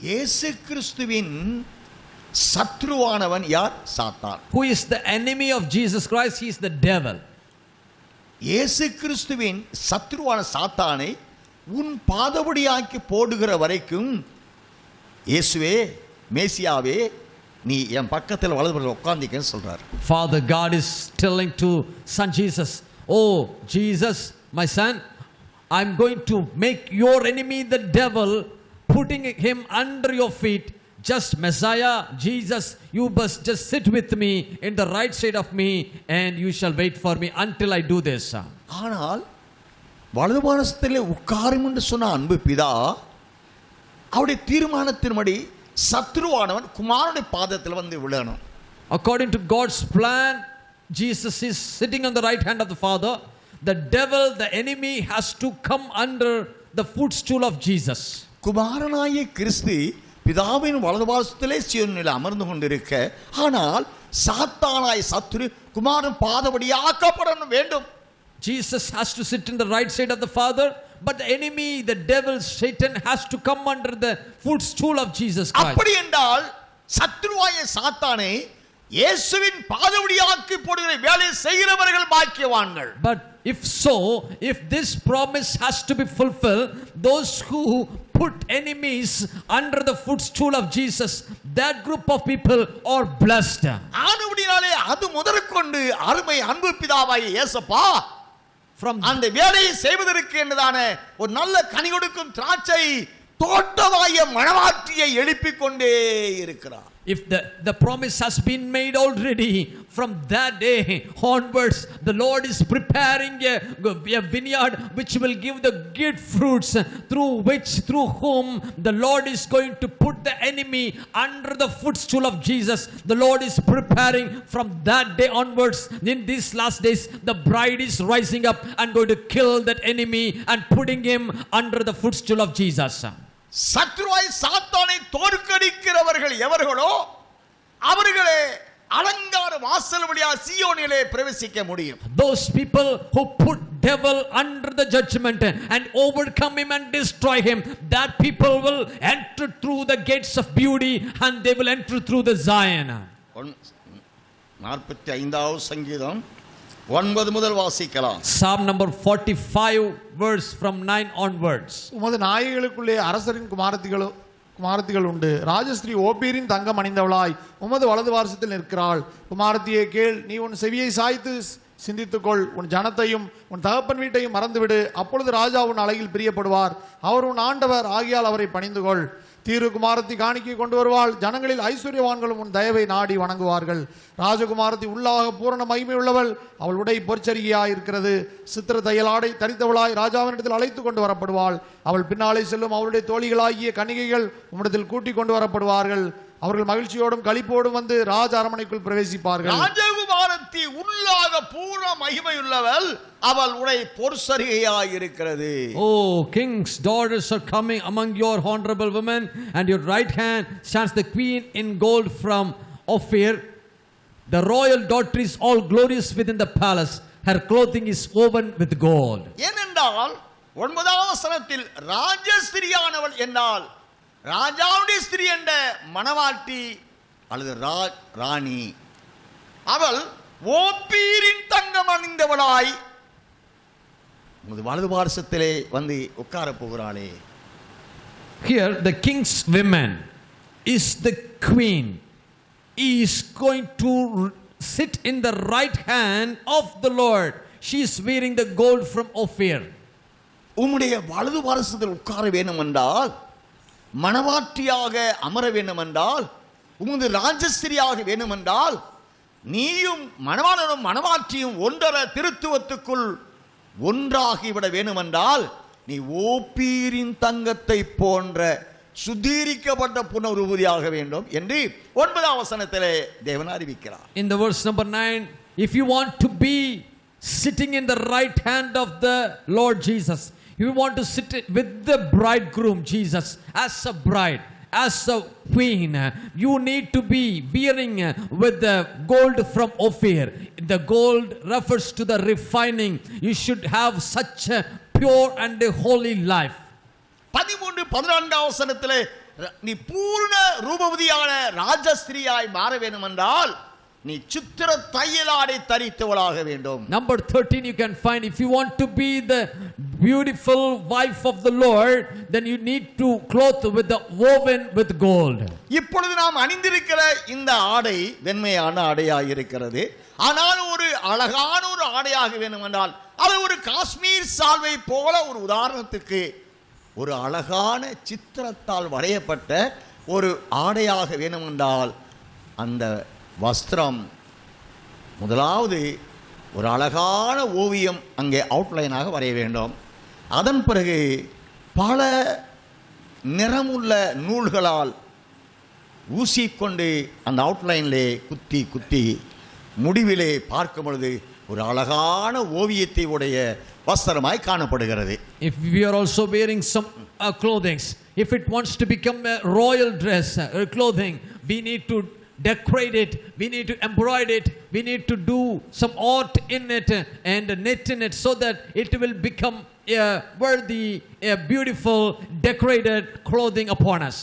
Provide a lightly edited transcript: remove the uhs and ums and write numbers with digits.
இயேசு கிறிஸ்துவின் சத்ருவானவன் யார்? சாத்தான். Who is the enemy of Jesus Christ? He is the devil. இயேசு கிறிஸ்துவின் சத்ருவான சாத்தானை உன் பாதபடியாக்கி போடுகிற வரைக்கும் இயேசுவே மேசியாவே நீ என் பக்கத்தில் வலதுபுறத்தில் உட்கார்ந்திக்கன்னு சொல்றார். Father God is telling to son Jesus, oh Jesus, my son, I'm going to make your enemy the devil, putting him under your feet. Just Messiah, Jesus, you must just sit with me in the right side of me and you shall wait for me until I do this. ஆனால் வலதுபாரசத்திலே உட்காரும் என்று சொன்ன அன்பு பிதா அவருடைய தீர்மானத்தின்படி சத்ருவானவன் குமாரனுடைய பாதத்தில் வந்து விழணும். According to God's plan, Jesus is sitting on the right hand of the Father. The devil, the enemy, has to come under the footstool of Jesus. குமாரனாகிய கிறிஸ்து பிதாவின் வலதுபாரசத்திலே சீயோனிலே அமர்ந்து கொண்டிருக்க, ஆனால் சாத்தானாய் சத்ரு குமாரன் பாதபடியாக்கப்பட வேண்டும். Jesus has to sit in the right side of the Father, but the enemy, the devil, Satan, has to come under the footstool of Jesus Christ. அப்படி என்றால் சத்ருவாகிய சாத்தானை இயேசுவின் பாதபடியாக்கி போடுகிற வேலை செய்கிறவர்கள் பாக்கியவான்கள். But if so, if this promise has to be fulfilled, those who put enemies under the footstool of Jesus, that group of people are blessed. ஆனபடியாலே அது முதற்கொண்டு அருமை அன்பு பிதாவாகிய இயேசப்பா From அந்த வேலையை செய்வதற்கு என்றதான ஒரு நல்ல கனி கொடுக்கும் திராட்சை தோட்டமாகிய மணவாட்டியை எழுப்பிக் கொண்டே இருக்கிறார். If the promise has been made already, from that day onwards, the Lord is preparing a vineyard which will give the good fruits, through whom the Lord is going to put the enemy under the footstool of Jesus. The Lord is preparing from that day onwards. In these last days, the bride is rising up and going to kill that enemy and putting him under the footstool of Jesus. சத்ருவாய் சாத்தானை தோற்கடிக்கிறவர்கள் எவர்களோ அவர்களே அலங்கார வாசல் வழியாக சீயோனிலே பிரவேசிக்க முடியும். Those people who put devil under the judgment and overcome him and destroy him, that people will enter through the gates of beauty and they will enter through the Zion. 45வது சங்கீதம் 9 முதல் வாசிக்கலாம். Psalm number 45 verse from 9 onwards. உமது நாயகர்களுக்குள்ளே அரசரின் குமாரத்திகள் உண்டு. ராஜஸ்ரீ ஓப்பீரின் தங்கம் அணிந்தவளாய் உமது வலது வாரசத்தில் நிற்கிறாள். குமாரத்தியே கேள், நீ உன் செவியை சாய்த்து சிந்தித்துக்கொள். உன் ஜனத்தையும் உன் தகப்பன் வீட்டையும் மறந்துவிடு. அப்பொழுது ராஜா உன் அழகில் பிரியப்படுவார். அவர் உன் ஆண்டவர் ஆகியால் அவரை பணிந்துகொள். தீரு குமாரத்தி காணிக்கை கொண்டு வருவாள். ஜனங்களில் ஐஸ்வர்யவான்களும் உன் தயவை நாடி வணங்குவார்கள். ராஜகுமாரத்தி உள்ளாக பூரண மகிமை உள்ளவள். அவள் உடை பொற்சரிகையாய் இருக்கிறது. சித்திர தையலாடை தரித்தவளாய் ராஜாவினிடத்தில் அழைத்து கொண்டு வரப்படுவாள். அவள் பின்னாலே செல்லும் அவளுடைய தோழிகளாகிய கன்னிகைகள் உம்மிடத்தில் கூட்டிக் கொண்டு வரப்படுவார்கள். அவர்கள் மகிழ்ச்சியோடும் களிப்போடும் வந்து ராஜ அரமனைக்குள் பிரவேசிப்பார்கள். ராஜகுமாரத்தி உள்ளாக பூரண மகிமையுள்ளவள். அவள் உடை பொற்சரிகையாய் இருக்கிறது. Oh, king's daughters are coming among your honorable women, and your right hand stands the queen in gold from Ophir. The royal daughter is all glorious within the palace. Her clothing is woven with gold. ஏனென்றால் 9வது வசனத்தில் ராஜஸ்திரியானவள் என்றால் ராஜாவுடைய ஸ்திரீ என்ற மணவாட்டி அல்லது ராணி. அவள் ஓப்பீரின் தங்கம் அணிந்தவளாய் வலது பார்சத்திலே வந்து உட்கார போகிறாளே. Here the king's woman is the queen. He is going to sit in the right hand of the Lord. She is wearing the gold from Ophir. உம்முடைய வலது பார்சத்தில் உட்கார வேண்டும் என்றால், மணவாட்டியாக அமர வேண்டும் என்றால், உமது ராஜஸ்திரியாக வேண்டும் என்றால், நீயும் மணவாளனும் மணவாட்டியும் ஒன்றர திருத்துவத்துக்குள் ஒன்றாகிவிட வேண்டும் என்றால், நீ ஓப்பீரின் தங்கத்தை போன்ற சுத்திகரிக்கப்பட்ட புனருபதியாக வேண்டும் என்று 9வது வசனத்திலே தேவன் அறிவிக்கிறார். In the verse number 9, if you want to be sitting in the right hand of the Lord Jesus, you want to sit with the bridegroom Jesus as a bride, as a queen, you need to be wearing with the gold from Ophir. The gold refers to the refining. You should have such a pure and a holy life. 13-14 வசனத்திலே நீ பூர்ண ரூபவதியான ராஜஸ்திரியாய் மாற வேண்டும் என்றால் நீ சித்திர தையலாடை தரித்தவளாக வேண்டும். Number 13 you can find, if you want to be the beautiful wife of the Lord, then you need to clothe with the woven with gold. இப்பொழுது நாம் அணிந்திருக்கிற இந்த ஆடை வெண்மையான ஆடையாக இருக்கிறது. ஆனால் ஒரு அழகான ஒரு ஆடையாக வேண்டும் என்றால் அது ஒரு காஷ்மீர் சால்வை போல, ஒரு உதாரணத்துக்கு ஒரு அழகான சித்திரத்தால் வரையப்பட்ட ஒரு ஆடையாக வேண்டும் என்றால் அந்த வஸ்திரம் முதலாவது ஒரு அழகான ஓவியம் அங்கே அவுட்லைனாக வரைய வேண்டும். அதன் பிறகு பல நிறமுள்ள நூல்களால் ஊசிக்கொண்டு அந்த அவுட்லைனிலே குத்தி குத்தி முடிவிலே பார்க்கும் பொழுது ஒரு அழகான ஓவியத்தை உடைய வஸ்திரமாய் காணப்படுகிறது. If we are also wearing some clothing, if it wants to become a royal dress clothing, we need to decorate it, we need to embroider it, we need to do some art in it and knit in it so that it will become a worthy, a beautiful decorated clothing upon us.